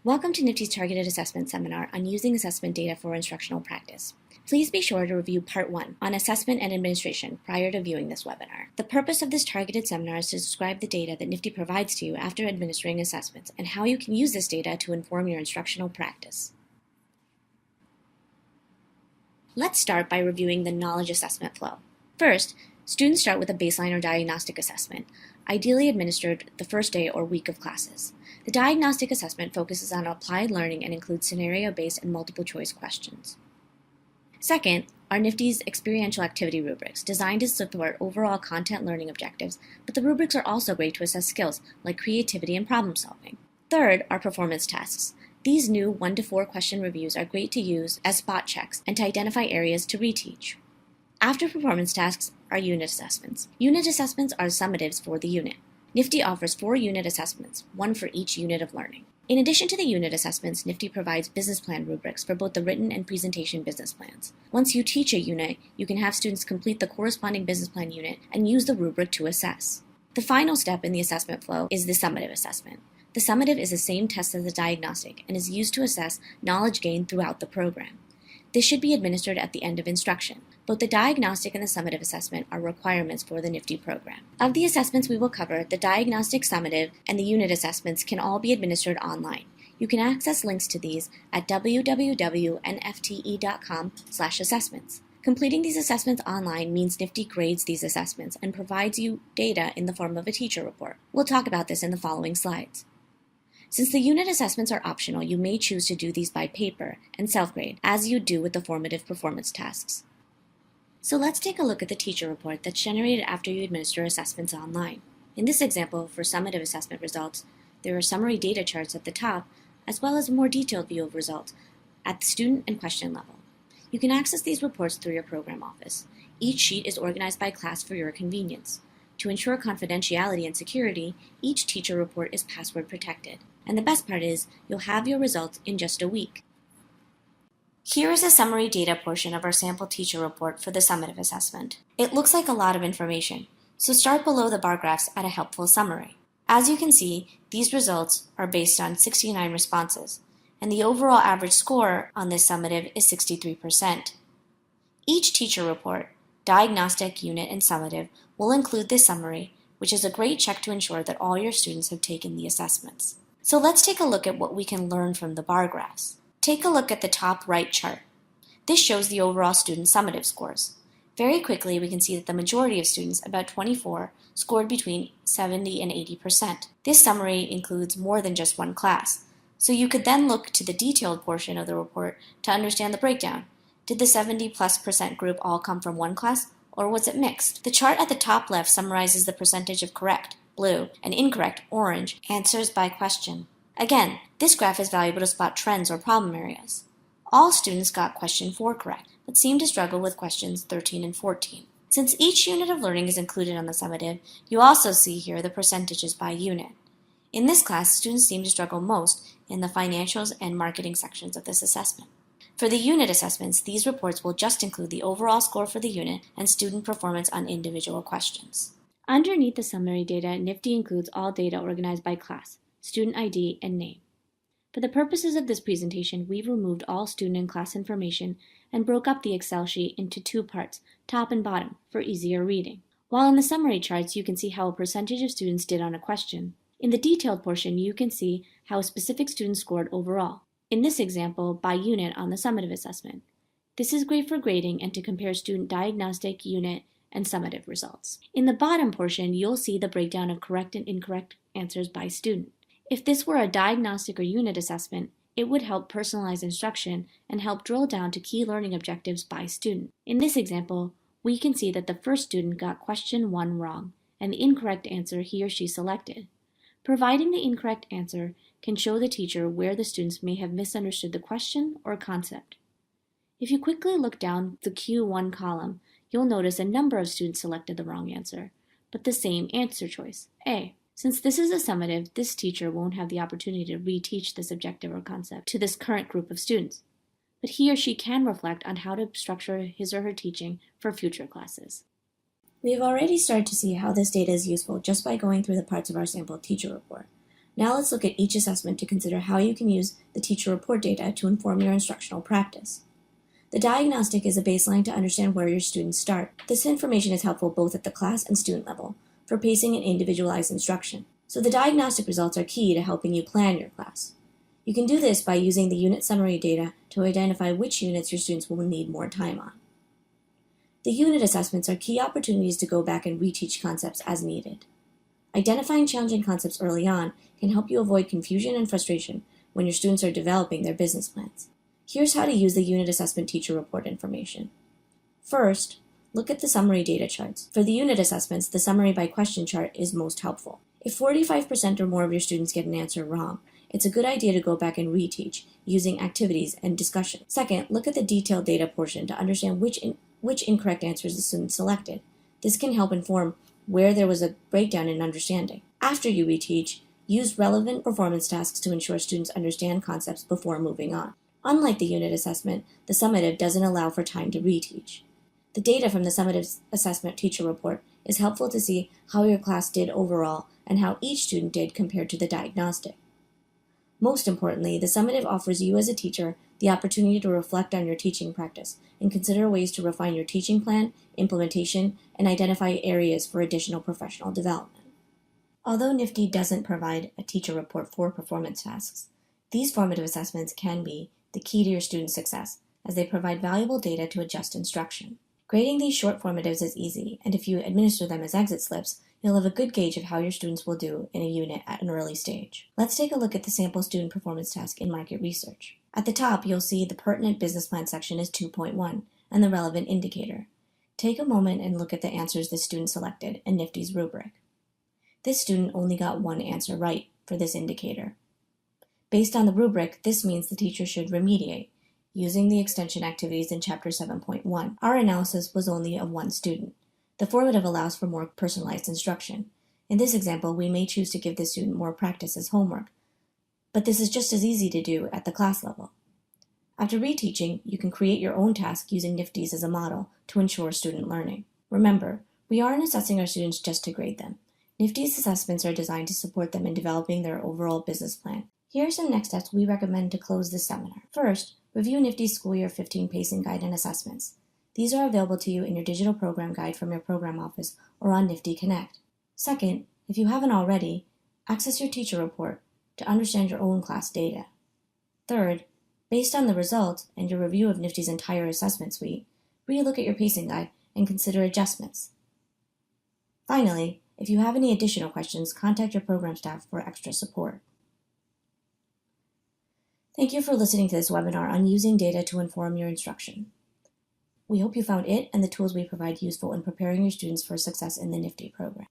Welcome to NFTE's Targeted Assessment Seminar on using assessment data for instructional practice. Please be sure to review Part 1 on assessment and administration prior to viewing this webinar. The purpose of this targeted seminar is to describe the data that NFTE provides to you after administering assessments and how you can use this data to inform your instructional practice. Let's start by reviewing the knowledge assessment flow. First, students start with a baseline or diagnostic assessment, ideally administered the first day or week of classes. The diagnostic assessment focuses on applied learning and includes scenario-based and multiple-choice questions. Second are NFTE's experiential activity rubrics, designed to support overall content learning objectives, but the rubrics are also great to assess skills like creativity and problem-solving. Third are performance tasks. These new 1 to 4 question reviews are great to use as spot checks and to identify areas to reteach. After performance tasks are unit assessments. Unit assessments are summatives for the unit. NFTE offers 4 unit assessments, 1 for each unit of learning. In addition to the unit assessments, NFTE provides business plan rubrics for both the written and presentation business plans. Once you teach a unit, you can have students complete the corresponding business plan unit and use the rubric to assess. The final step in the assessment flow is the summative assessment. The summative is the same test as the diagnostic and is used to assess knowledge gained throughout the program. This should be administered at the end of instruction. Both the diagnostic and the summative assessment are requirements for the NFTE program. Of the assessments we will cover, the diagnostic, summative, and the unit assessments can all be administered online. You can access links to these at www.nfte.com/assessments. Completing these assessments online means NFTE grades these assessments and provides you data in the form of a teacher report. We'll talk about this in the following slides. Since the unit assessments are optional, you may choose to do these by paper and self-grade, as you do with the formative performance tasks. So let's take a look at the teacher report that's generated after you administer assessments online. In this example, for summative assessment results, there are summary data charts at the top, as well as a more detailed view of results at the student and question level. You can access these reports through your program office. Each sheet is organized by class for your convenience. To ensure confidentiality and security, each teacher report is password protected. And the best part is, you'll have your results in just a week. Here is a summary data portion of our sample teacher report for the summative assessment. It looks like a lot of information, so start below the bar graphs at a helpful summary. As you can see, these results are based on 69 responses, and the overall average score on this summative is 63%. Each teacher report, diagnostic, unit, and summative will include this summary, which is a great check to ensure that all your students have taken the assessments. So let's take a look at what we can learn from the bar graphs. Take a look at the top right chart. This shows the overall student summative scores. Very quickly, we can see that the majority of students, about 24, scored between 70 and 80%. This summary includes more than just one class, so you could then look to the detailed portion of the report to understand the breakdown. Did the 70+% group all come from one class, or was it mixed? The chart at the top left summarizes the percentage of correct, blue, and incorrect, orange, answers by question. Again, this graph is valuable to spot trends or problem areas. All students got question 4 correct, but seemed to struggle with questions 13 and 14. Since each unit of learning is included on the summative, you also see here the percentages by unit. In this class, students seem to struggle most in the financials and marketing sections of this assessment. For the unit assessments, these reports will just include the overall score for the unit and student performance on individual questions. Underneath the summary data, NFTE includes all data organized by class, student ID, and name. For the purposes of this presentation, we've removed all student and class information and broke up the Excel sheet into 2 parts, top and bottom, for easier reading. While in the summary charts, you can see how a percentage of students did on a question. In the detailed portion, you can see how a specific student scored overall. In this example, by unit on the summative assessment. This is great for grading and to compare student diagnostic, unit, and summative results. In the bottom portion, you'll see the breakdown of correct and incorrect answers by student. If this were a diagnostic or unit assessment, it would help personalize instruction and help drill down to key learning objectives by student. In this example, we can see that the first student got question 1 wrong, and the incorrect answer he or she selected. Providing the incorrect answer can show the teacher where the students may have misunderstood the question or concept. If you quickly look down the Q1 column, you'll notice a number of students selected the wrong answer, but the same answer choice, A. Since this is a summative, this teacher won't have the opportunity to reteach this objective or concept to this current group of students, but he or she can reflect on how to structure his or her teaching for future classes. We have already started to see how this data is useful just by going through the parts of our sample teacher report. Now let's look at each assessment to consider how you can use the teacher report data to inform your instructional practice. The diagnostic is a baseline to understand where your students start. This information is helpful both at the class and student level for pacing and individualized instruction. So the diagnostic results are key to helping you plan your class. You can do this by using the unit summary data to identify which units your students will need more time on. The unit assessments are key opportunities to go back and reteach concepts as needed. Identifying challenging concepts early on can help you avoid confusion and frustration when your students are developing their business plans. Here's how to use the unit assessment teacher report information. First, look at the summary data charts. For the unit assessments, the summary by question chart is most helpful. If 45% or more of your students get an answer wrong, it's a good idea to go back and reteach using activities and discussion. Second, look at the detailed data portion to understand which incorrect answers the student selected. This can help inform where there was a breakdown in understanding. After you reteach, use relevant performance tasks to ensure students understand concepts before moving on. Unlike the unit assessment, the summative doesn't allow for time to reteach. The data from the summative assessment teacher report is helpful to see how your class did overall and how each student did compared to the diagnostic. Most importantly, the summative offers you as a teacher the opportunity to reflect on your teaching practice and consider ways to refine your teaching plan, implementation, and identify areas for additional professional development. Although NFTE doesn't provide a teacher report for performance tasks, these formative assessments can be the key to your student success as they provide valuable data to adjust instruction. Grading these short formatives is easy, and if you administer them as exit slips, you'll have a good gauge of how your students will do in a unit at an early stage. Let's take a look at the sample student performance task in market research. At the top, you'll see the pertinent business plan section is 2.1 and the relevant indicator. Take a moment and look at the answers this student selected in NFTE's rubric. This student only got one answer right for this indicator. Based on the rubric, this means the teacher should remediate, using the extension activities in Chapter 7.1. Our analysis was only of one student. The formative allows for more personalized instruction. In this example, we may choose to give the student more practice as homework, but this is just as easy to do at the class level. After reteaching, you can create your own task using NFTEs as a model to ensure student learning. Remember, we aren't assessing our students just to grade them. NFTE's assessments are designed to support them in developing their overall business plan. Here are some next steps we recommend to close this seminar. First, review NFTE's School Year 15 Pacing Guide and Assessments. These are available to you in your digital program guide from your program office or on NFTE Connect. Second, if you haven't already, access your teacher report to understand your own class data. Third, based on the results and your review of NFTE's entire assessment suite, re-look at your pacing guide and consider adjustments. Finally, if you have any additional questions, contact your program staff for extra support. Thank you for listening to this webinar on using data to inform your instruction. We hope you found it and the tools we provide useful in preparing your students for success in the NFTE program.